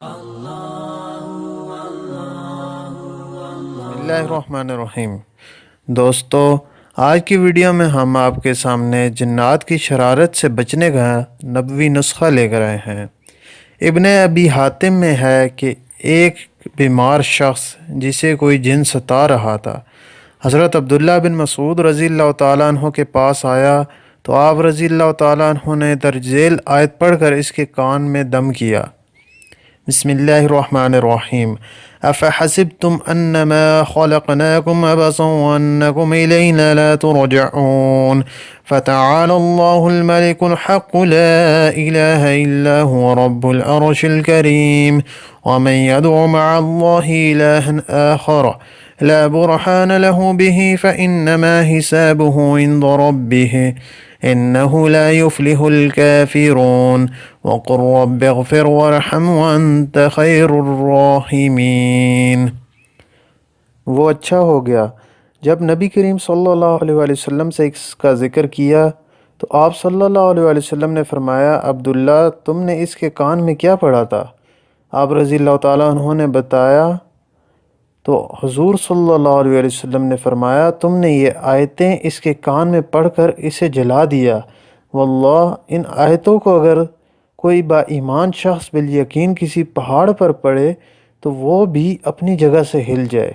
بسم اللہ الرحمن الرحیم۔ دوستو، آج کی ویڈیو میں ہم آپ کے سامنے جنات کی شرارت سے بچنے کا نبوی نسخہ لے کر آئے ہیں۔ ابن ابی حاتم میں ہے کہ ایک بیمار شخص جسے کوئی جن ستا رہا تھا حضرت عبداللہ بن مسعود رضی اللہ تعالیٰ عنہ کے پاس آیا تو آپ رضی اللہ تعالیٰ عنہ نے درج ذیل آیت پڑھ کر اس کے کان میں دم کیا۔ بسم اللہ الرحمن الرحیم۔ افحسبتم انما خلقناکم عبثا وانکم الینا لا ترجعون فتعالی اللہ الملک الحق لا الہ الا هو رب العرش الكریم ومن يدع مع الله الها آخر لا برهان له به فإنما حسابه عند ربه إنه لا يفلح الكافرون وقل رب اغفر وارحم وأنت خير الراحمين۔ وہ اچھا ہو گیا جب نبی کریم صلی اللہ علیہ وآلہ وسلم سے اس کا ذکر کیا تو آپ صلی اللہ علیہ وآلہ وسلم نے فرمایا، عبداللہ تم نے اس کے کان میں کیا پڑھا تھا؟ آپ رضی اللہ تعالیٰ عنہ نے بتایا تو حضور صلی اللہ علیہ وآلہ وسلم نے فرمایا، تم نے یہ آیتیں اس کے کان میں پڑھ کر اسے جلا دیا۔ واللہ ان آیتوں کو اگر کوئی با ایمان شخص بالیقین کسی پہاڑ پر پڑھے تو وہ بھی اپنی جگہ سے ہل جائے۔